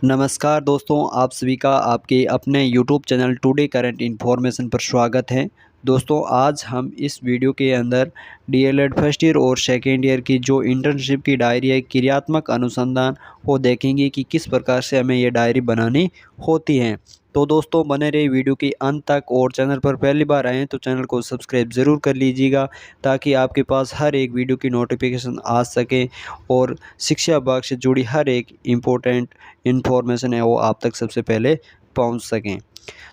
नमस्कार दोस्तों, आप सभी का आपके अपने YouTube channel today current information पर स्वागत है। दोस्तों, आज हम इस वीडियो के अंदर डीएलएड फर्स्ट ईयर और सेकेंड ईयर की जो इंटर्नशिप की डायरी है, क्रियात्मक अनुसंधान, वो देखेंगे कि किस प्रकार से हमें ये डायरी बनानी होती है। तो दोस्तों, बने रहे वीडियो के अंत तक और चैनल पर पहली बार आएँ तो चैनल को सब्सक्राइब ज़रूर कर लीजिएगा, ताकि आपके पास हर एक वीडियो की नोटिफिकेशन आ सके और शिक्षा विभाग से जुड़ी हर एक इम्पोर्टेंट इन्फॉर्मेशन है वो आप तक सबसे पहले पहुंच सकें।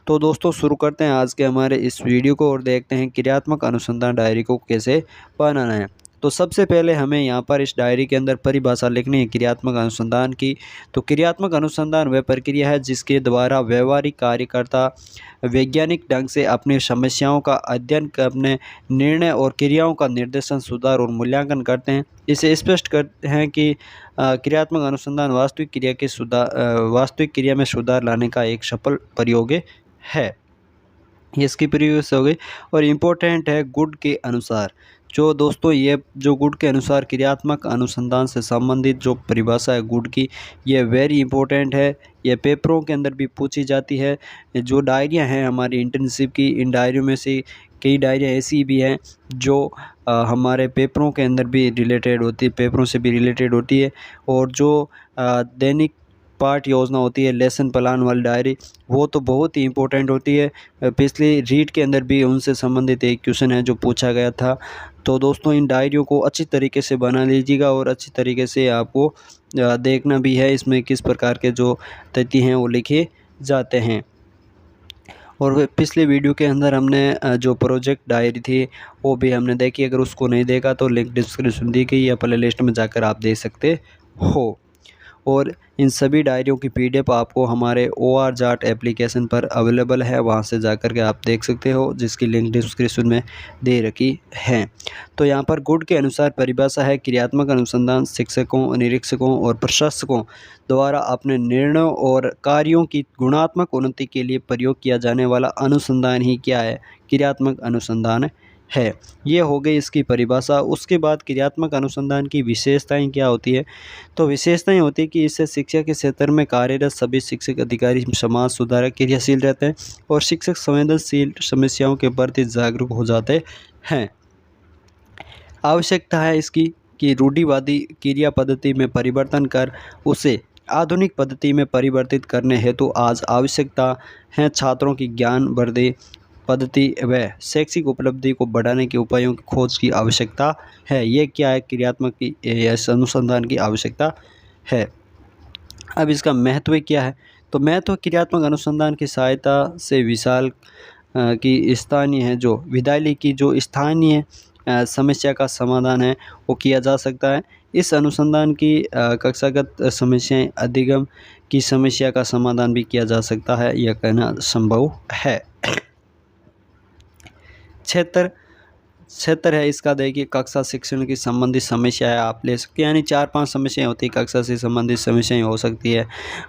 तो दोस्तों, शुरू करते हैं आज के हमारे इस वीडियो को और देखते हैं क्रियात्मक अनुसंधान डायरी को कैसे बनाना है। तो सबसे पहले हमें यहाँ पर इस डायरी के अंदर परिभाषा लिखनी है क्रियात्मक अनुसंधान की। तो क्रियात्मक अनुसंधान वह प्रक्रिया है जिसके द्वारा व्यवहारिक कार्यकर्ता वैज्ञानिक ढंग से अपनी समस्याओं का अध्ययन कर अपने निर्णय और क्रियाओं का निर्देशन, सुधार और मूल्यांकन करते हैं। इसे स्पष्ट करते हैं कि क्रियात्मक अनुसंधान वास्तविक क्रिया में सुधार लाने का एक सफल प्रयोग है। ये इसकी प्रीवियस हो गई। और इम्पोर्टेंट है गुड के अनुसार। जो दोस्तों, ये जो गुड के अनुसार क्रियात्मक अनुसंधान से संबंधित जो परिभाषा है गुड की, ये वेरी इंपॉर्टेंट है। ये पेपरों के अंदर भी पूछी जाती है। जो डायरियां हैं हमारी इंटर्नशिप की, इन डायरियों में से कई डायरियां ऐसी भी हैं जो हमारे पेपरों के अंदर भी रिलेटेड होती है, पेपरों से भी रिलेटेड होती है। और जो दैनिक पाठ योजना होती है, लेसन प्लान वाली डायरी, वो तो बहुत ही इंपॉर्टेंट होती है। पिछली रीट के अंदर भी उनसे संबंधित एक क्वेश्चन है जो पूछा गया था। तो दोस्तों, इन डायरियों को अच्छी तरीके से बना लीजिएगा और अच्छी तरीके से आपको देखना भी है इसमें किस प्रकार के जो तथ्य हैं वो लिखे जाते हैं। और पिछले वीडियो के अंदर हमने जो प्रोजेक्ट डायरी थी वो भी हमने देखी। अगर उसको नहीं देखा तो लिंक डिस्क्रिप्शन दी गई या प्ले लिस्ट में जाकर आप देख सकते हो। और इन सभी डायरियों की पीडीएफ आपको हमारे ORJAT एप्लीकेशन पर अवेलेबल है, वहां से जाकर के आप देख सकते हो, जिसकी लिंक डिस्क्रिप्शन में दे रखी है। तो यहाँ पर गुड के अनुसार परिभाषा है क्रियात्मक अनुसंधान शिक्षकों, निरीक्षकों और प्रशासकों द्वारा अपने निर्णयों और कार्यों की गुणात्मक उन्नति के लिए प्रयोग किया जाने वाला अनुसंधान ही क्या है, क्रियात्मक अनुसंधान है। ये हो गई इसकी परिभाषा। उसके बाद क्रियात्मक अनुसंधान की विशेषताएं क्या होती है। तो विशेषताएं होती है कि इससे शिक्षा के क्षेत्र में कार्यरत सभी शिक्षक, अधिकारी, समाज सुधारक क्रियाशील रहते हैं और शिक्षक संवेदनशील समस्याओं के प्रति जागरूक हो जाते हैं। आवश्यकता है इसकी कि रूढ़िवादी क्रिया पद्धति में परिवर्तन कर उसे आधुनिक पद्धति में परिवर्तित करने हेतु आज आवश्यकता है छात्रों की ज्ञान वर्धि पद्धति व शैक्षिक उपलब्धि को बढ़ाने के उपायों की खोज की आवश्यकता है। ये क्या है, क्रियात्मक की अनुसंधान की आवश्यकता है। अब इसका महत्व क्या है। तो महत्व क्रियात्मक अनुसंधान की सहायता से विशाल की स्थानीय है जो विद्यालय की जो स्थानीय समस्या का समाधान है वो किया जा सकता है। इस अनुसंधान की कक्षागत समस्याएं अधिगम की समस्या का समाधान भी किया जा सकता है, यह कहना संभव है। क्षेत्र है इसका, देखिए कक्षा शिक्षण की संबंधित समस्या है, आप ले सकते हैं। यानी 4-5 समस्याएं होती है, कक्षा से संबंधित समस्याएं हो सकती है।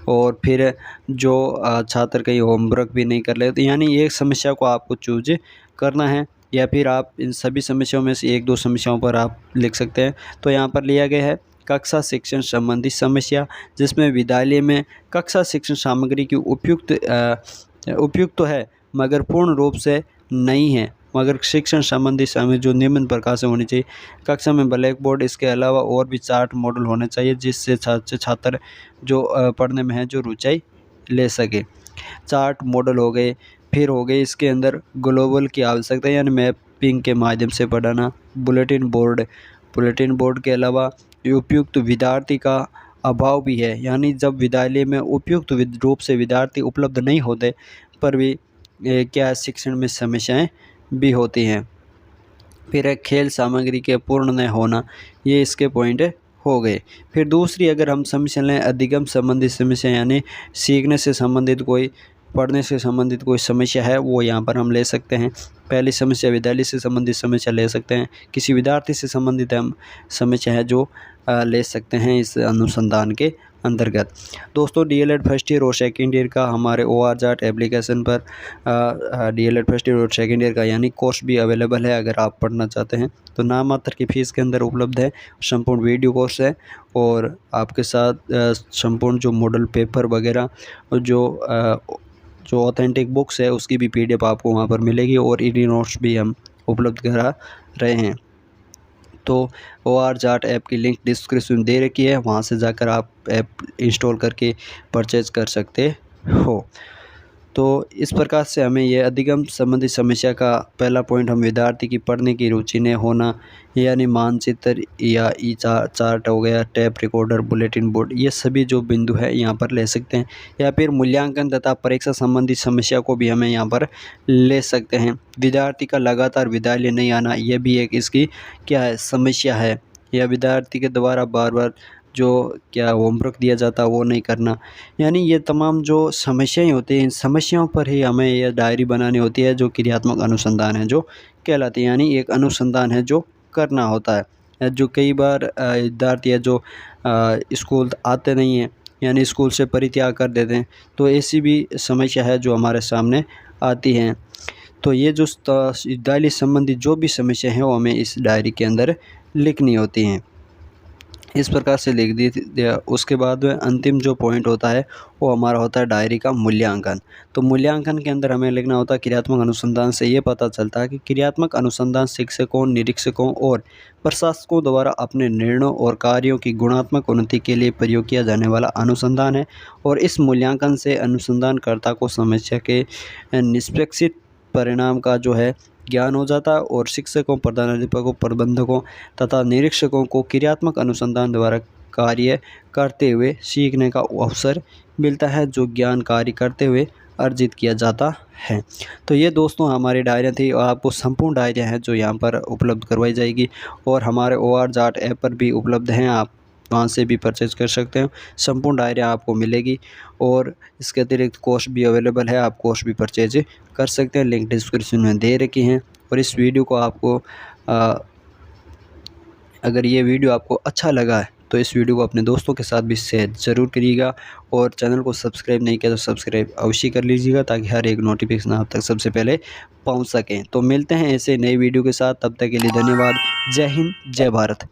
और फिर जो छात्र कहीं होमवर्क भी नहीं कर लेते, यानी एक समस्या को आपको चूज करना है, या फिर आप इन सभी समस्याओं में से 1-2 समस्याओं पर आप लिख सकते हैं। तो यहाँ पर लिया गया है कक्षा शिक्षण संबंधी समस्या, जिसमें विद्यालय में कक्षा शिक्षण सामग्री की उपयुक्त तो है मगर पूर्ण रूप से नहीं है। मगर शिक्षण संबंधी सामग्री जो निम्न प्रकार से होनी चाहिए। कक्षा में ब्लैक बोर्ड, इसके अलावा और भी चार्ट मॉडल होने चाहिए जिससे छात्र जो पढ़ने में है जो रुचि ले सके। चार्ट मॉडल हो गए, फिर हो गए इसके अंदर ग्लोबल की आवश्यकता, यानी मैपिंग के माध्यम से पढ़ाना। बुलेटिन बोर्ड के अलावा उपयुक्त विद्यार्थी का अभाव भी है, यानी जब विद्यालय में उपयुक्त रूप से विद्यार्थी उपलब्ध नहीं होते पर भी क्या शिक्षण में समस्याएं भी होती हैं। फिर एक खेल सामग्री के पूर्ण न होना, ये इसके पॉइंट हो गए। फिर दूसरी अगर हम समस्या लें अधिगम संबंधित समस्या, यानी सीखने से संबंधित कोई, पढ़ने से संबंधित कोई समस्या है वो यहाँ पर हम ले सकते हैं। पहली समस्या विद्यालय से संबंधित समस्या ले सकते हैं, किसी विद्यार्थी से संबंधित हम समस्या है जो ले सकते हैं इस अनुसंधान के अंतर्गत। दोस्तों डीएलएड फर्स्ट ईयर और सेकेंड ईयर का हमारे ORJAT एप्लीकेशन पर डीएलएड फर्स्ट ईयर और सेकेंड ईयर का यानी कोर्स भी अवेलेबल है। अगर आप पढ़ना चाहते हैं तो नाम मात्र की फ़ीस के अंदर उपलब्ध है। संपूर्ण वीडियो कोर्स है और आपके साथ संपूर्ण जो मॉडल पेपर वगैरह जो ऑथेंटिक बुक्स है उसकी भी PDF आपको वहाँ पर मिलेगी और ईडी नोट्स भी हम उपलब्ध करा रहे हैं। तो ORJAT ऐप की लिंक डिस्क्रिप्शन दे रखी है, वहाँ से जाकर आप ऐप इंस्टॉल करके परचेज कर सकते हो। तो इस प्रकार से हमें यह अधिगम संबंधी समस्या का पहला पॉइंट हम विद्यार्थी की पढ़ने की रुचि ने होना यानी मानचित्र या ई चार्ट हो गया, टेप रिकॉर्डर, बुलेटिन बोर्ड, ये सभी जो बिंदु है यहाँ पर ले सकते हैं। या फिर मूल्यांकन तथा परीक्षा संबंधी समस्या को भी हमें यहाँ पर ले सकते हैं। विद्यार्थी का लगातार विद्यालय नहीं आना, यह भी एक इसकी क्या है समस्या है। या विद्यार्थी के द्वारा बार बार जो क्या होमवर्क दिया जाता है वो नहीं करना, यानी ये तमाम जो समस्याएं होती हैं इन समस्याओं पर ही हमें यह डायरी बनानी होती है जो क्रियात्मक अनुसंधान है जो कहलाती है। यानी एक अनुसंधान है जो करना होता है। जो कई बार विद्यार्थी है जो स्कूल आते नहीं हैं यानी स्कूल से परित्याग कर देते हैं, तो ऐसी भी समस्या है जो हमारे सामने आती हैं। तो ये जो विद्यालय संबंधी जो भी समस्या है वो हमें इस डायरी के अंदर लिखनी होती हैं। इस प्रकार से लिख दिया। उसके बाद में अंतिम जो पॉइंट होता है वो हमारा होता है डायरी का मूल्यांकन। तो मूल्यांकन के अंदर हमें लिखना होता है क्रियात्मक अनुसंधान से ये पता चलता है कि क्रियात्मक अनुसंधान शिक्षकों, निरीक्षकों और प्रशासकों द्वारा अपने निर्णयों और कार्यों की गुणात्मक उन्नति के लिए प्रयोग किया जाने वाला अनुसंधान है। और इस मूल्यांकन से अनुसंधानकर्ता को समस्या के निष्पेक्षित परिणाम का जो है ज्ञान हो जाता है और शिक्षकों, प्रधानाध्यापकों, प्रबंधकों तथा निरीक्षकों को क्रियात्मक अनुसंधान द्वारा कार्य करते हुए सीखने का अवसर मिलता है जो ज्ञान कार्य करते हुए अर्जित किया जाता है। तो ये दोस्तों हमारी डायरियाँ थी और आपको संपूर्ण डायरियाँ हैं जो यहाँ पर उपलब्ध करवाई जाएगी और हमारे ORJAT ऐप पर भी उपलब्ध हैं, आप वहाँ से भी परचेज कर सकते हो। संपूर्ण डायरियाँ आपको मिलेगी और इसके अतिरिक्त कोर्स भी अवेलेबल है, आप कोर्स भी परचेज कर सकते हैं। लिंक डिस्क्रिप्शन में दे रखी हैं। और इस वीडियो को आपको अगर ये वीडियो आपको अच्छा लगा है तो इस वीडियो को अपने दोस्तों के साथ भी शेयर ज़रूर करिएगा और चैनल को सब्सक्राइब नहीं किया तो सब्सक्राइब अवश्य कर लीजिएगा ताकि हर एक नोटिफिकेशन आप तक सबसे पहले पहुंच सकें। तो मिलते हैं ऐसे नई वीडियो के साथ, तब तक के लिए धन्यवाद। जय हिंद, जय भारत।